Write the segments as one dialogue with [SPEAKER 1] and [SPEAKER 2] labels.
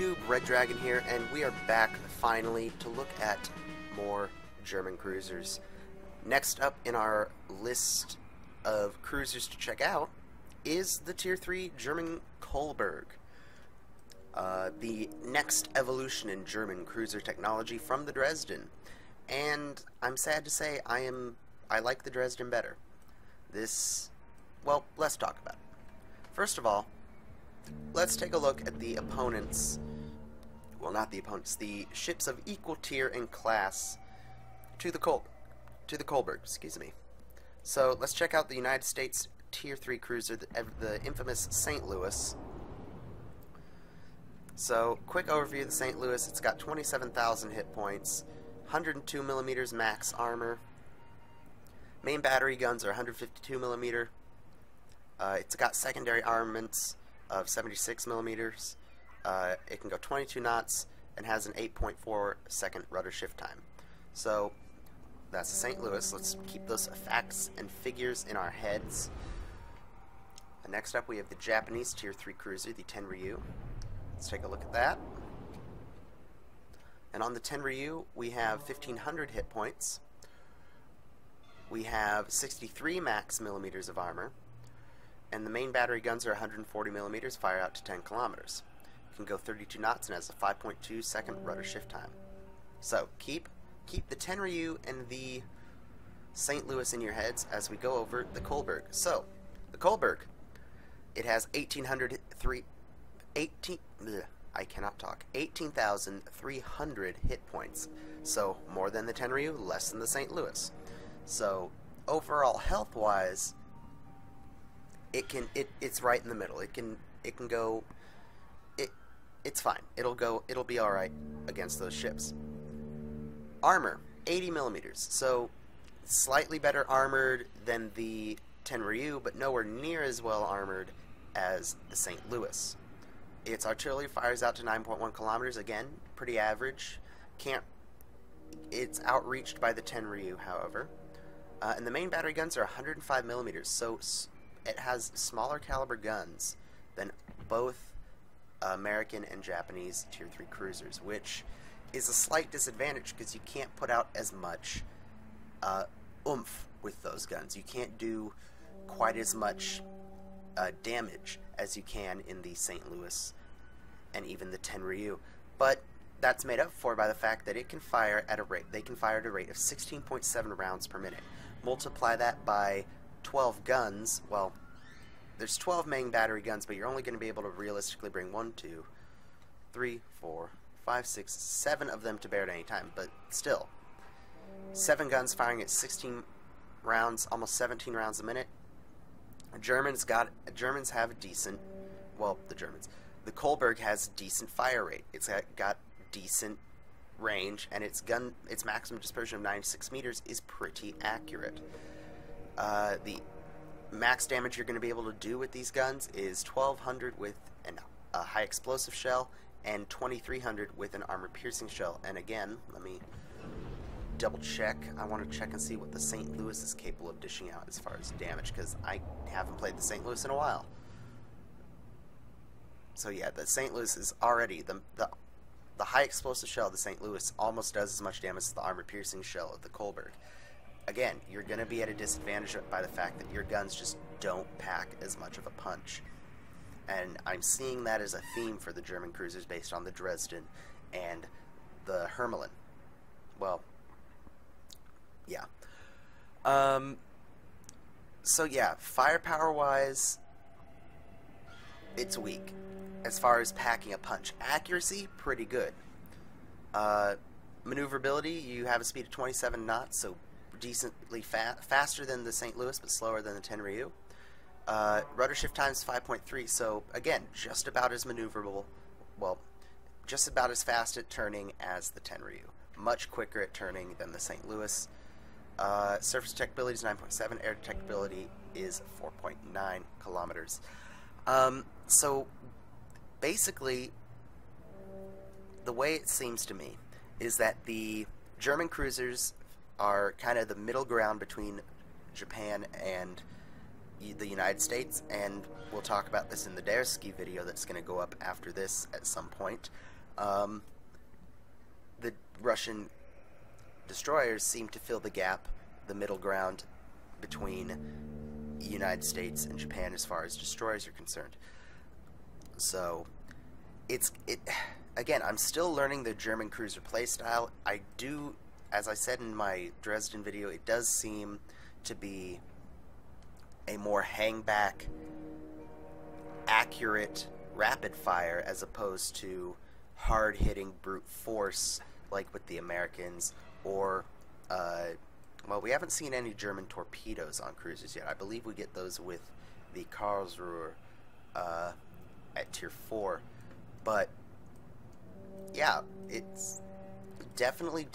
[SPEAKER 1] YouTube, Red Dragon here, and we are back finally to look at more German cruisers. Next up in our list of cruisers to check out is the Tier 3 German Kolberg. The next evolution in German cruiser technology from the Dresden. And I'm sad to say I like the Dresden better. Well, let's talk about it. First of all, let's take a look at the opponents. Well, not the opponents, the ships of equal tier and class to the Kolberg, excuse me. So let's check out the United States Tier 3 cruiser, the infamous St. Louis. So, quick overview of the St. Louis. It's got 27,000 hit points, 102 millimeters max armor. Main battery guns are 152 millimeter. It's got secondary armaments of 76 millimeters. It can go 22 knots and has an 8.4 second rudder shift time. So that's the St. Louis. Let's keep those facts and figures in our heads. Next up we have the Japanese Tier 3 cruiser, the Tenryu. Let's take a look at that. And on the Tenryu we have 1500 hit points. We have 63 max millimeters of armor. And the main battery guns are 140 millimeters, fire out to 10 kilometers. It can go 32 knots and has a 5.2 second rudder shift time. So keep the Tenryu and the St. Louis in your heads as we go over the Kolberg. So the Kolberg, it has 18,300 hit points. So more than the Tenryu, less than the St. Louis. So overall health-wise, it's right in the middle. It's fine. It'll be alright against those ships. Armor, 80 millimeters. So slightly better armored than the Tenryu, but nowhere near as well armored as the St. Louis. Its artillery fires out to 9.1 kilometers. Again, pretty average. It's outreached by the Tenryu, however. And the main battery guns are 105 millimeters. So it has smaller caliber guns than both American and Japanese Tier 3 cruisers, which is a slight disadvantage because you can't put out as much oomph with those guns. You can't do quite as much damage as you can in the St. Louis and even the Tenryu. But that's made up for by the fact that it can fire at a rate. They can fire at a rate of 16.7 rounds per minute. Multiply that by 12 guns. Well, there's 12 main battery guns, but you're only going to be able to realistically bring 1, 2, 3, 4, 5, 6, 7 of them to bear at any time. But still, 7 guns firing at 16 rounds, almost 17 rounds a minute. Germans have a decent, well, the Kolberg has decent fire rate. It's got decent range, and its maximum dispersion of 96 meters is pretty accurate. The max damage you're going to be able to do with these guns is 1200 with a high explosive shell and 2300 with an armor piercing shell. And again, let me double check. I want to check and see what the St. Louis is capable of dishing out as far as damage, because I haven't played the St. Louis in a while. So yeah, the St. Louis is already the high explosive shell of the St. Louis almost does as much damage as the armor piercing shell of the Kolberg. Again, you're going to be at a disadvantage by the fact that your guns just don't pack as much of a punch. And I'm seeing that as a theme for the German cruisers based on the Dresden and the Hermelin. Well, yeah. So yeah, firepower-wise, it's weak as far as packing a punch. Accuracy, pretty good. Maneuverability, you have a speed of 27 knots, so decently faster than the St. Louis, but slower than the Tenryu. Rudder shift time is 5.3, so again, just about as maneuverable, well, just about as fast at turning as the Tenryu. Much quicker at turning than the St. Louis. Surface detectability is 9.7, air detectability is 4.9 kilometers. So basically, the way it seems to me is that the German cruisers are kind of the middle ground between Japan and the United States, and we'll talk about this in the Derski video that's going to go up after this at some point. The Russian destroyers seem to fill the gap, the middle ground between the United States and Japan as far as destroyers are concerned. So again, I'm still learning the German cruiser playstyle. I do, as I said in my Dresden video, it does seem to be a more hang-back, accurate, rapid fire as opposed to hard-hitting brute force like with the Americans, or well, we haven't seen any German torpedoes on cruisers yet. I believe we get those with the Karlsruhe at Tier 4, but yeah, it's definitely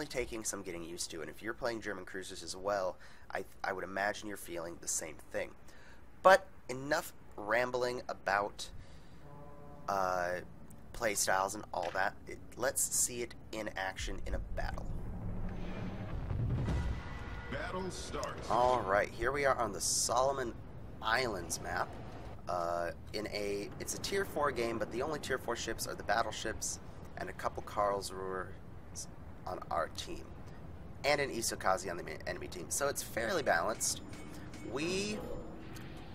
[SPEAKER 1] taking some getting used to, and if you're playing German cruisers as well, I would imagine you're feeling the same thing. But enough rambling about play styles and all that. Let's see it in action in a battle.
[SPEAKER 2] Battle starts.
[SPEAKER 1] Alright, here we are on the Solomon Islands map. It's a Tier 4 game, but the only Tier 4 ships are the battleships and a couple Karlsruhe on our team, and an Isokazi on the enemy team. So it's fairly balanced. We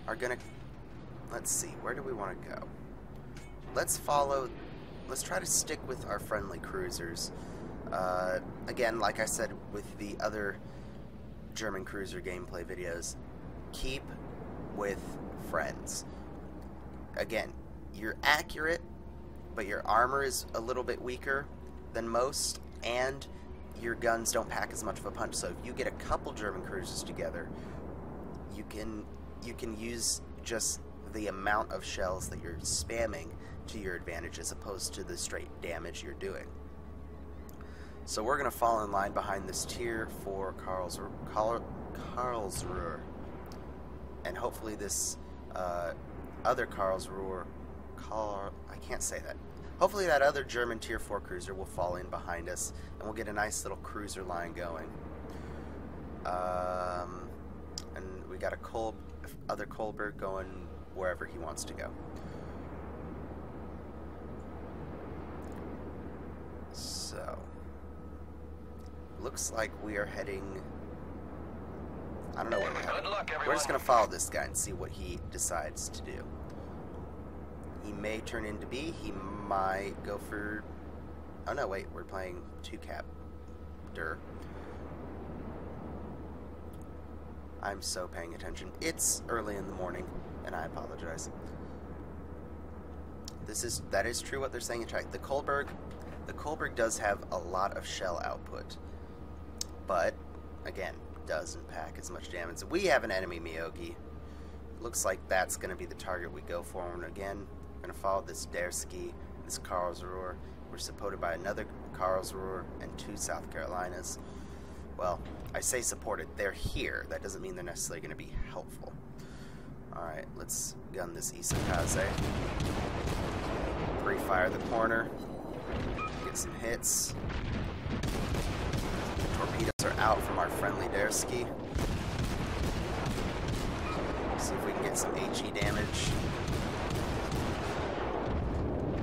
[SPEAKER 1] are gonna, let's see, where do we want to go? Let's try to stick with our friendly cruisers. Again, like I said with the other German cruiser gameplay videos, keep with friends. Again, you're accurate, but your armor is a little bit weaker than most, and your guns don't pack as much of a punch. So if you get a couple German cruisers together, you can use just the amount of shells that you're spamming to your advantage as opposed to the straight damage you're doing. So we're going to fall in line behind this Tier 4 Karlsruhe, and hopefully this other Karlsruhe, I can't say that. Hopefully that other German Tier 4 cruiser will fall in behind us, and we'll get a nice little cruiser line going. And we got other Kolberg going wherever he wants to go. So, looks like we are heading, I don't know where we're heading. We're just going to follow this guy and see what he decides to do. He may turn into B, he might go for, oh no, wait, we're playing 2-cap. I'm so paying attention. It's early in the morning, and I apologize. That is true what they're saying in chat. The Kolberg does have a lot of shell output, but again, doesn't pack as much damage. We have an enemy Miyogi. Looks like that's going to be the target we go for. And again, we're going to follow this Derski, this Karlsruhe. We're supported by another Karlsruhe and 2 South Carolinas. Well, I say supported. They're here. That doesn't mean they're necessarily going to be helpful. Alright, let's gun this Isokaze. Pre-fire the corner. Get some hits. Torpedoes are out from our friendly Derski. See if we can get some HE damage.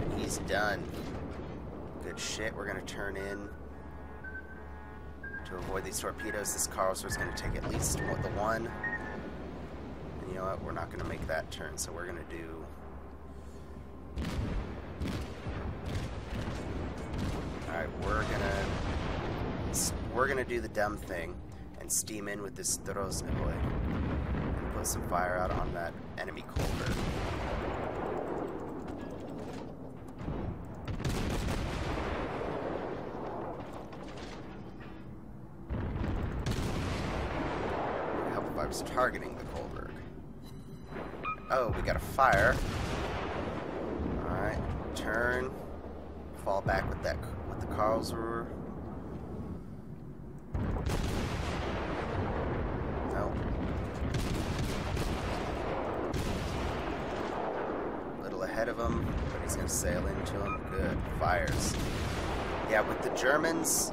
[SPEAKER 1] And he's done. Good shit. We're going to turn in. To avoid these torpedoes, this Karlsruhe is going to take at least the one. And you know what? We're not going to make that turn, so we're going to do... Alright, we're gonna do the dumb thing and steam in with this Drozhnevoy and put some fire out on that enemy Kolberg. It would help if I was targeting the Kolberg. Oh, we got a fire. Alright, turn. Fall back with the Karlsruhe. No. A little ahead of him, but he's going to sail into him. Good. Fires. Yeah, with the Germans,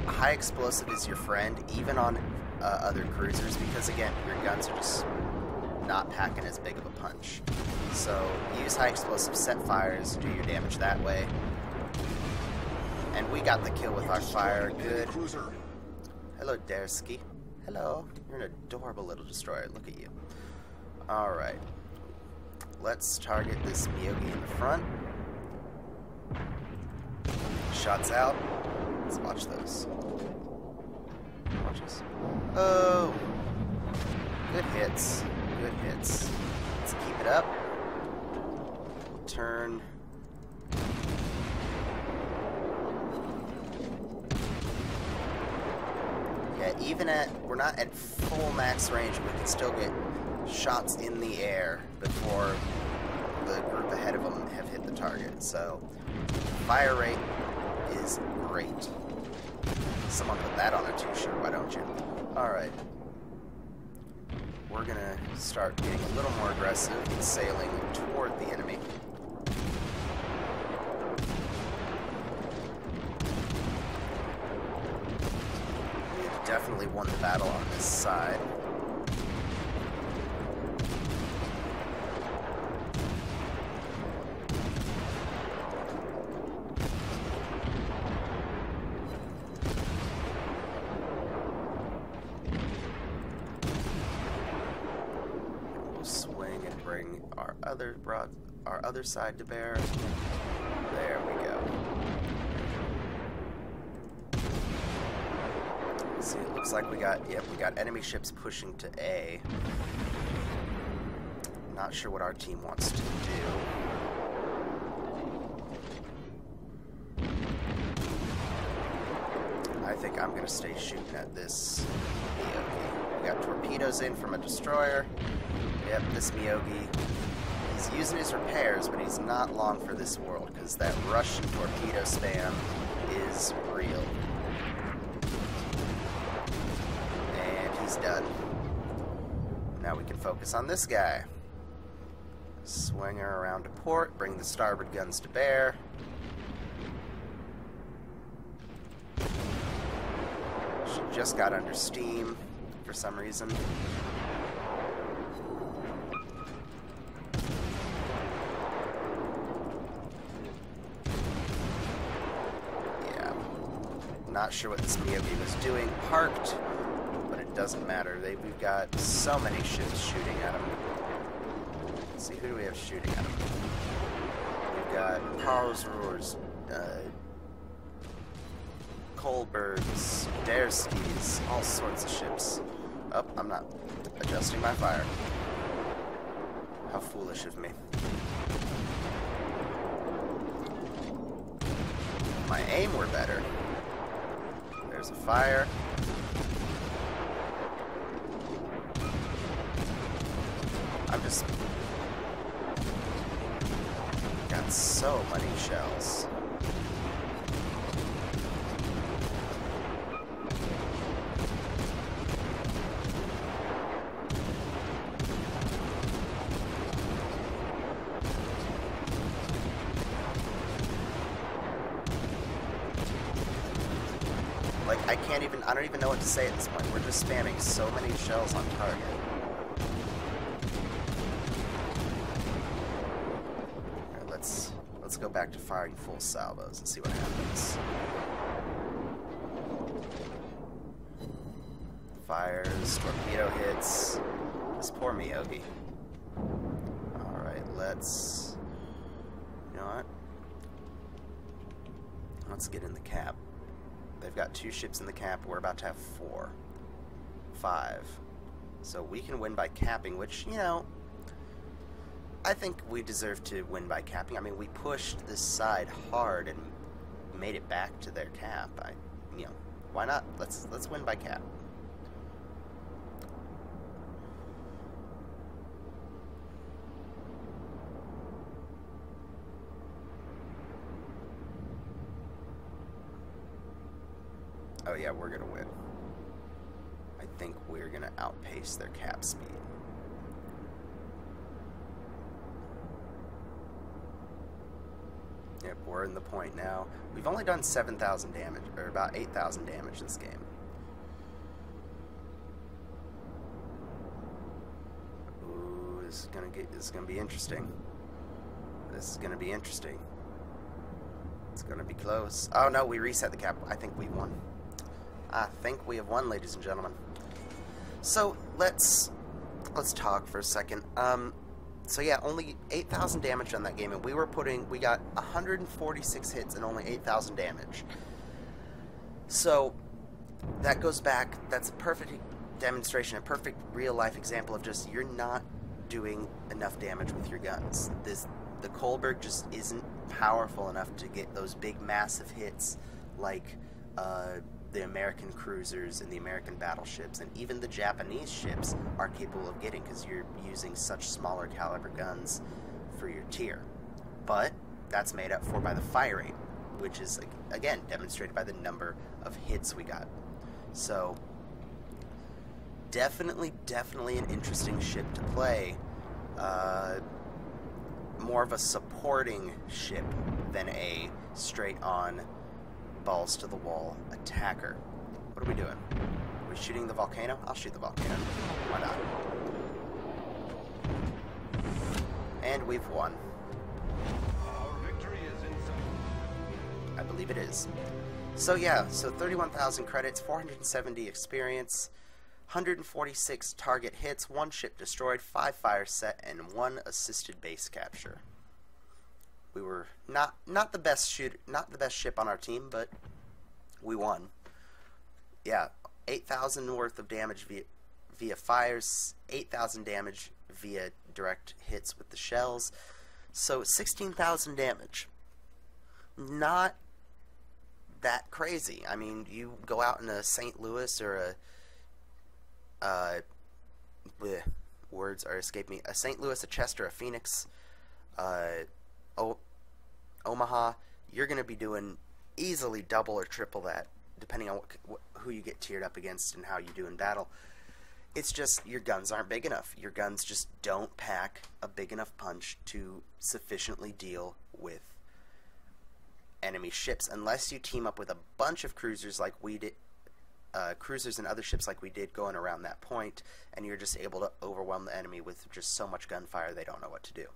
[SPEAKER 1] high explosive is your friend, even on other cruisers, because again, your guns are just not packing as big of a punch. So use high explosive set fires, do your damage that way. And we got the kill with our fire. Good. Hello, Darsky. Hello. You're an adorable little destroyer. Look at you. Alright. Let's target this Myogi in the front. Shots out. Let's watch those. Watch this. Oh! Good hits. Good hits. Let's keep it up. Turn. Yeah, even at, we're not at full max range, we can still get shots in the air before the group ahead of them have hit the target. So, fire rate is great. Someone put that on a t-shirt, why don't you? Alright. We're gonna start getting a little more aggressive and sailing toward the enemy. We've definitely won the battle on this side. Bring our other side to bear. There we go. See, it looks like we got enemy ships pushing to A. Not sure what our team wants to do. I think I'm gonna stay shooting at this Myogi. We got torpedoes in from a destroyer. Yep, this Myogi, he's using his repairs, but he's not long for this world, because that Russian torpedo spam is real. And he's done. Now we can focus on this guy. Swing her around to port, bring the starboard guns to bear. She just got under steam for some reason. Not sure what this Myogi was doing. Parked, but it doesn't matter. We've got so many ships shooting at him. Let's see, who do we have shooting at him? We've got Karlsruhe's, Kolbergs, Darskis, all sorts of ships. Oh, I'm not adjusting my fire. How foolish of me. If my aim were better. There's a fire. I'm just got so many shells. Like, I don't even know what to say at this point. We're just spamming so many shells on target. Right, let's go back to firing full salvos and see what happens. Fires, torpedo hits. This poor Myogi. Alright, you know what? Let's get in the cap. They've got 2 ships in the cap. We're about to have 5. So we can win by capping, which, you know, I think we deserve to win by capping. I mean, we pushed this side hard and made it back to their cap. You know, why not? Let's win by cap. Oh yeah, we're gonna win. I think we're gonna outpace their cap speed. Yep, we're in the point now. We've only done 7,000 damage, or about 8,000 damage this game. Ooh. this is gonna be interesting. This is gonna be interesting. It's gonna be close. Oh no, we reset the cap. I think we've won. I think we have won, ladies and gentlemen. So let's talk for a second. So yeah, only 8,000 damage on that game, and we got 146 hits and only 8,000 damage. So that goes back. That's a perfect demonstration, a perfect real-life example of just you're not doing enough damage with your guns. The Kolberg just isn't powerful enough to get those big, massive hits like the American cruisers and the American battleships, and even the Japanese ships are capable of getting, because you're using such smaller caliber guns for your tier. But that's made up for by the fire rate, which is, again, demonstrated by the number of hits we got. So definitely an interesting ship to play. More of a supporting ship than a straight-on, balls-to-the-wall attacker. What are we doing? Are we shooting the volcano? I'll shoot the volcano. Why not? And we've won.
[SPEAKER 2] Our victory is in sight.
[SPEAKER 1] I believe it is. So yeah, so 31,000 credits, 470 experience, 146 target hits, 1 ship destroyed, 5 fire set, and 1 assisted base capture. We were not the best ship on our team, but we won. Yeah, 8,000 worth of damage via fires, 8,000 damage via direct hits with the shells. So 16,000 damage. Not that crazy. I mean, you go out in a St. Louis or words are escaping me. A St. Louis, a Chester, a Phoenix, Omaha, you're going to be doing easily double or triple that, depending on who you get tiered up against and how you do in battle. It's just your guns aren't big enough. Your guns just don't pack a big enough punch to sufficiently deal with enemy ships, unless you team up with a bunch of cruisers like we did, cruisers and other ships like we did going around that point, and you're just able to overwhelm the enemy with just so much gunfire they don't know what to do.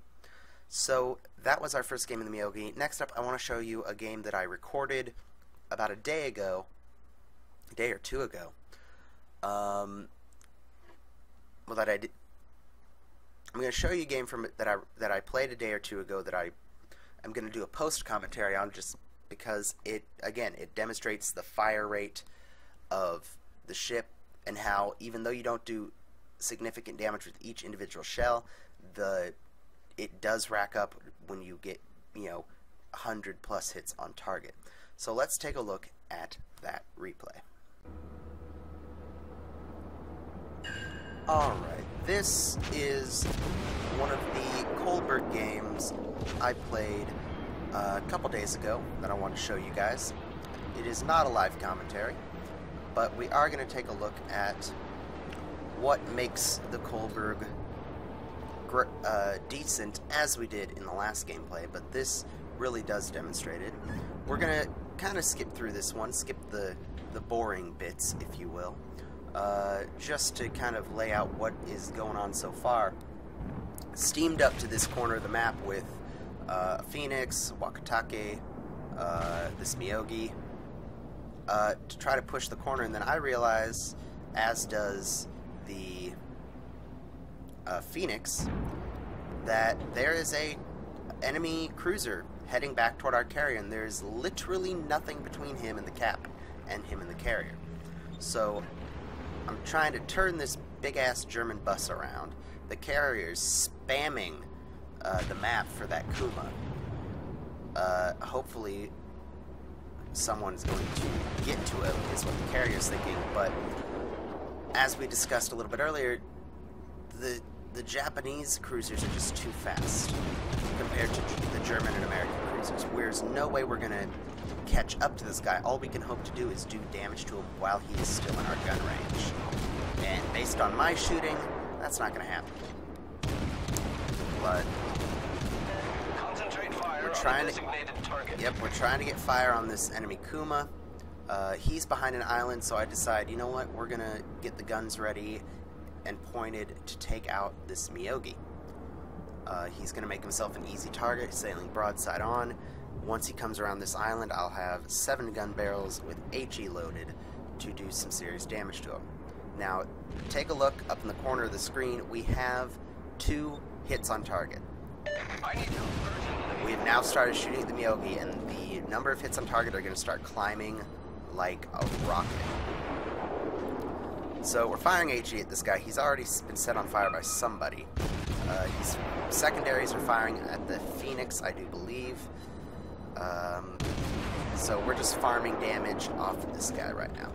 [SPEAKER 1] So that was our first game in the Miyagi. Next up, I want to show you a game that I recorded about a day or two ago. Well, that I did. I'm going to show you a game that I played a day or two ago that I'm going to do a post commentary on, just because it demonstrates the fire rate of the ship, and how even though you don't do significant damage with each individual shell, it does rack up when you get 100 plus hits on target. So let's take a look at that replay. Alright, this is one of the Kolberg games I played a couple days ago that I want to show you guys. It is not a live commentary, but we are going to take a look at what makes the Kolberg decent, as we did in the last gameplay, but this really does demonstrate it. We're going to kind of skip through this one, skip the boring bits, if you will, just to kind of lay out what is going on so far. Steamed up to this corner of the map with Phoenix, Wakatake, this Miyagi, to try to push the corner, and then I realize, as does the Phoenix, that there is a enemy cruiser heading back toward our carrier, and there's literally nothing between him and the cap and him and the carrier. So I'm trying to turn this big-ass German bus around. The carrier's spamming the map for that Kuma. Hopefully someone's going to get to it, is what the carrier's thinking, but as we discussed a little bit earlier, the Japanese cruisers are just too fast compared to the German and American cruisers. There's no way we're going to catch up to this guy. All we can hope to do is do damage to him while he is still in our gun range. And based on my shooting, that's not going to happen. But
[SPEAKER 3] concentrate fire
[SPEAKER 1] we're trying
[SPEAKER 3] on the designated target.
[SPEAKER 1] Yep, we're trying to get fire on this enemy Kuma. He's behind an island, so I decide, you know what, we're going to get the guns ready and pointed to take out this Miyagi. He's going to make himself an easy target, sailing broadside on. Once he comes around this island, I'll have 7 gun barrels with HE loaded to do some serious damage to him. Now, take a look up in the corner of the screen. We have 2 hits on target.
[SPEAKER 3] I need help urgently.
[SPEAKER 1] We have now started shooting at the Myogi, and the number of hits on target are going to start climbing like a rocket. So we're firing HE at this guy. He's already been set on fire by somebody. His secondaries are firing at the Phoenix, I do believe. So we're just farming damage off of this guy right now.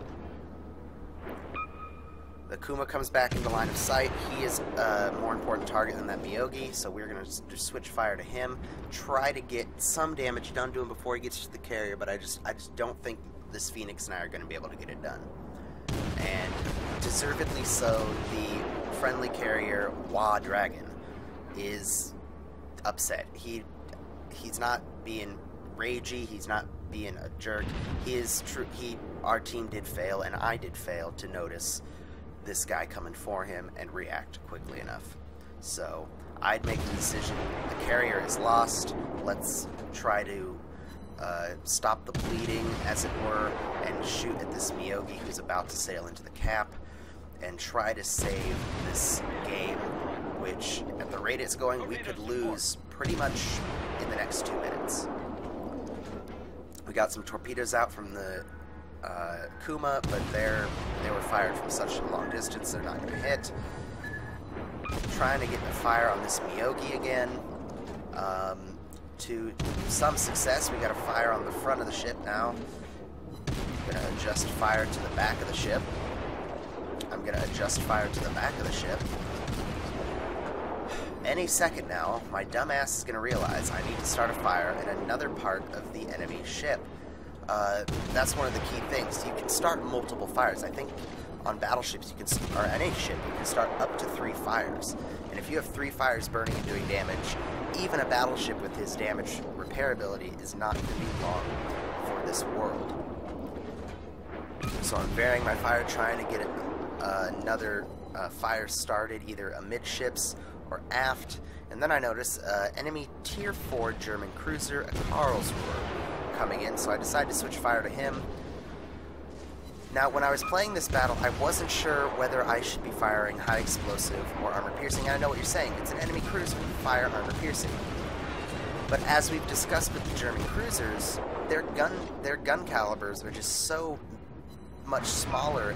[SPEAKER 1] The Kuma comes back into line of sight. He is a more important target than that Myogi, so we're going to just switch fire to him. Try to get some damage done to him before he gets to the carrier, but I just don't think this Phoenix and I are going to be able to get it done. And deservedly so, the friendly carrier, Wa Dragon, is upset. He's not being ragey, he's not being a jerk. Our team did fail, and I did fail to notice this guy coming for him and react quickly enough. So I'd make the decision, the carrier is lost, let's try to stop the bleeding, as it were, and shoot at this Myogi who's about to sail into the cap, and try to save this game, which, at the rate it's going, we could lose pretty much in the next 2 minutes. We got some torpedoes out from the Kuma, but they were fired from such a long distance, they're not going to hit. Trying to get the fire on this Myogi again. To some success, we got a fire on the front of the ship now. I'm going to adjust fire to the back of the ship. I'm going to adjust fire to the back of the ship. Any second now, my dumbass is going to realize I need to start a fire in another part of the enemy ship. That's one of the key things. You can start multiple fires. I think on battleships, or any ship, you can start up to 3 fires. And if you have 3 fires burning and doing damage, even a battleship with his damage repair ability is not going to be long for this world. So I'm varying my fire, trying to get another fire started, either amidships or aft. And then I notice enemy Tier 4 German cruiser, a Karlsruhe, coming in, so I decided to switch fire to him. Now, when I was playing this battle, I wasn't sure whether I should be firing high explosive or armor piercing, and I know what you're saying. It's an enemy cruiser, fire armor piercing. But as we've discussed with the German cruisers, their gun calibers are just so much smaller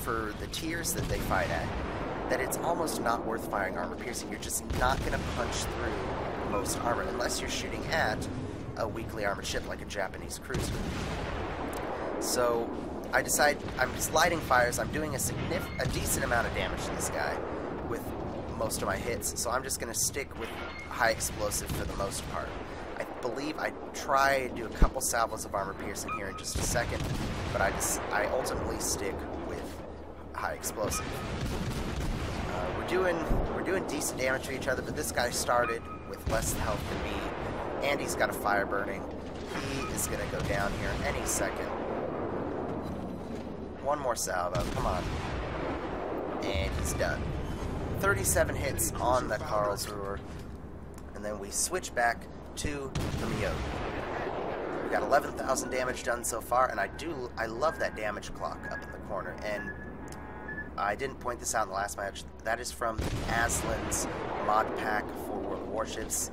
[SPEAKER 1] for the tiers that they fight at, that it's almost not worth firing armor piercing. You're just not going to punch through most armor, unless you're shooting at a weakly armored ship like a Japanese cruiser. So I decide I'm just lighting fires. I'm doing a decent amount of damage to this guy with most of my hits, so I'm just going to stick with high explosive for the most part. I believe I try to do a couple salvos of armor piercing here in just a second, but I ultimately stick with high explosive. We're doing decent damage to each other, but this guy started with less health than me, and he's got a fire burning. He is going to go down here any second. One more salvo, come on. And he's done. 37 hits on the Karlsruhe, and then we switch back to the Myogi. We got 11,000 damage done so far, and I love that damage clock up in the corner. And I didn't point this out in the last match. That is from Aslan's mod pack for World of Warships.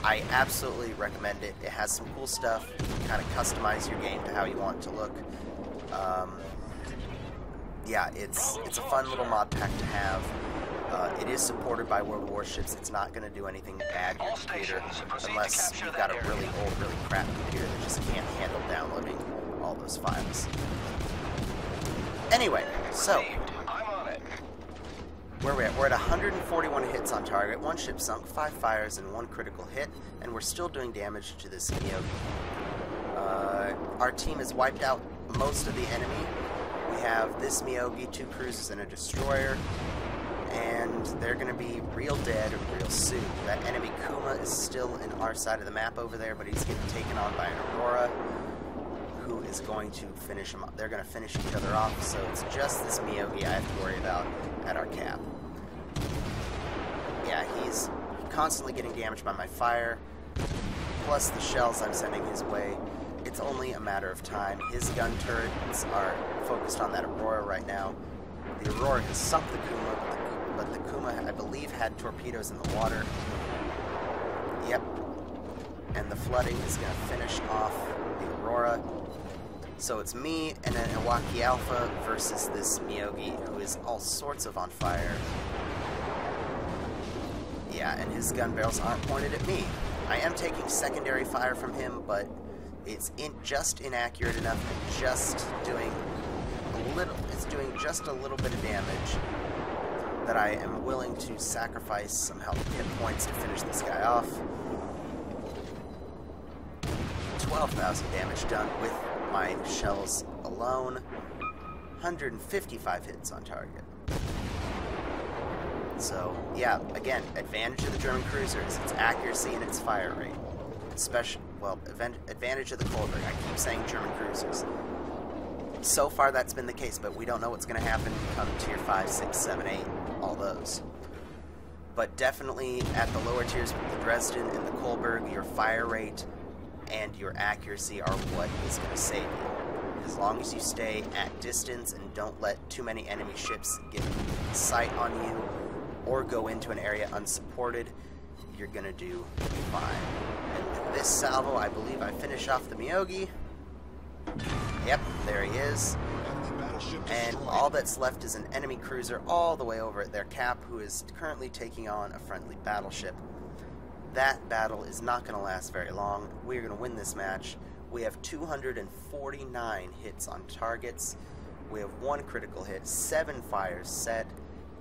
[SPEAKER 1] I absolutely recommend it. It has some cool stuff. You can kind of customize your game to how you want it to look. Yeah, it's a fun little mod pack to have. It is supported by World of Warships. It's not going to do anything bad to your computer unless you've got a really old, really crap computer that just can't handle downloading all those files. Anyway, so where are we at? We're at 141 hits on target, 1 ship sunk, 5 fires, and 1 critical hit, and we're still doing damage to this Myogi. Our team has wiped out most of the enemy. We have this Myogi, 2 cruisers, and a destroyer, and they're going to be real dead real soon. That enemy Kuma is still in our side of the map over there, but he's getting taken on by an Aurora, who is going to finish him up. They're going to finish each other off, so it's just this Myogi I have to worry about at our cap. yeah, he's constantly getting damaged by my fire, plus the shells I'm sending his way. It's only a matter of time. His gun turrets are focused on that Aurora right now. The Aurora has sunk the Kuma, but the Kuma, I believe, had torpedoes in the water. Yep. And the flooding is going to finish off the Aurora. So it's me and an Iwaki Alpha versus this Myogi, who is all sorts of on fire. Yeah, and his gun barrels aren't pointed at me. I am taking secondary fire from him, but it's just inaccurate enough and just doing just a little bit of damage that I am willing to sacrifice some health hit points to finish this guy off. 12,000 damage done with my shells alone. 155 hits on target. So, yeah, again, advantage of the German cruiser is its accuracy and its fire rate. Advantage of the Kolberg. I keep saying German cruisers. So far, that's been the case, but we don't know what's going to happen come Tier 5, 6, 7, 8, all those. But definitely at the lower tiers with the Dresden and the Kolberg, your fire rate and your accuracy are what is going to save you. As long as you stay at distance and don't let too many enemy ships get sight on you or go into an area unsupported, you're going to do fine. And with this salvo, I believe I finish off the Myogi. Yep, there he is. And all that's left is an enemy cruiser all the way over at their cap, who is currently taking on a friendly battleship. That battle is not going to last very long. We're going to win this match. We have 249 hits on targets. We have 1 critical hit, 7 fires set,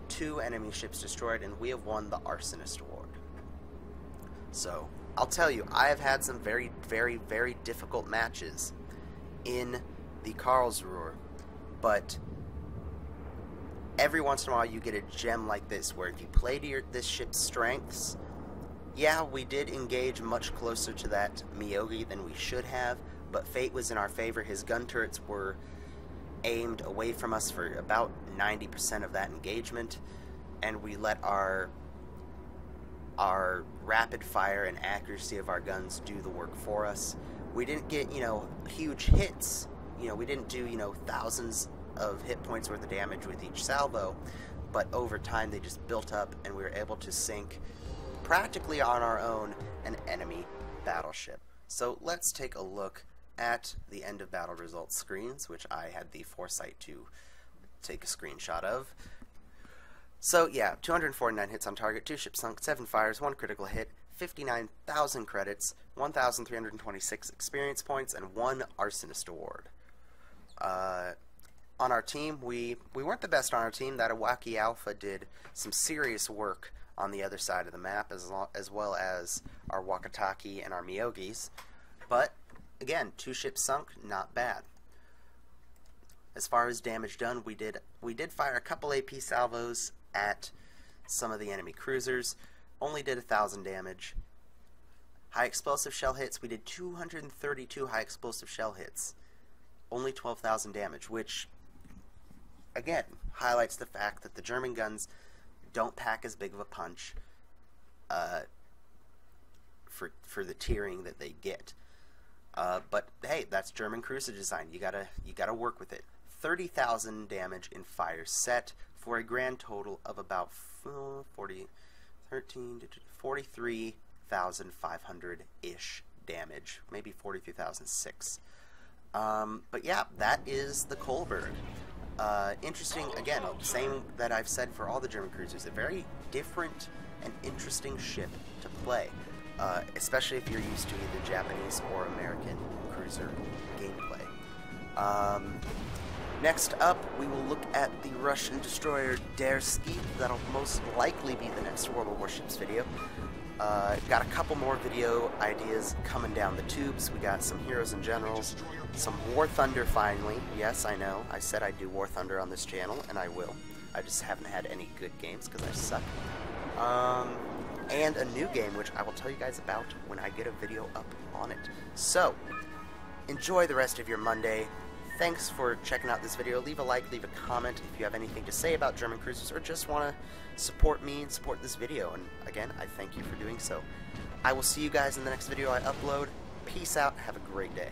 [SPEAKER 1] 2 enemy ships destroyed, and we have won the Arsonist Award. So, I'll tell you, I have had some very, very, very difficult matches in the Karlsruhe, but every once in a while you get a gem like this, where if you play to this ship's strengths, yeah, we did engage much closer to that Myogi than we should have, but fate was in our favor. His gun turrets were aimed away from us for about 90% of that engagement, and we let our rapid fire and accuracy of our guns do the work for us. We didn't get, huge hits. We didn't do, thousands of hit points worth of damage with each salvo, but over time they just built up, and we were able to sink practically on our own an enemy battleship. So let's take a look at the end of battle results screens, which I had the foresight to take a screenshot of. So yeah, 249 hits on target, 2 ships sunk, 7 fires, 1 critical hit, 59,000 credits, 1,326 experience points, and 1 Arsonist Award. On our team, we weren't the best on our team. That Iwaki Alpha did some serious work on the other side of the map, as well as our Wakataki and our Myogis. But, again, 2 ships sunk, not bad. As far as damage done, we did fire a couple AP salvos at some of the enemy cruisers. Only did 1,000 damage. High explosive shell hits, we did 232 high explosive shell hits. Only 12,000 damage, which, again, highlights the fact that the German guns don't pack as big of a punch for the tiering that they get. But hey, that's German cruiser design. You gotta work with it. 30,000 damage in fire set for a grand total of about 43,500-ish damage, maybe 43,006. But yeah, that is the Kolberg. Interesting, again, same that I've said for all the German cruisers, a very different and interesting ship to play, especially if you're used to either Japanese or American cruiser gameplay. Next up, we will look at the Russian destroyer Der Skeet. That'll most likely be the next World of Warships video. Got a couple more video ideas coming down the tubes. We got some Heroes and Generals, some War Thunder finally. Yes, I know, I said I'd do War Thunder on this channel, and I will. I just haven't had any good games because I suck. And a new game, which I will tell you guys about when I get a video up on it. So, enjoy the rest of your Monday. Thanks for checking out this video. Leave a like, leave a comment if you have anything to say about German cruisers or just want to support me and support this video. And again, I thank you for doing so. I will see you guys in the next video I upload. Peace out. Have a great day.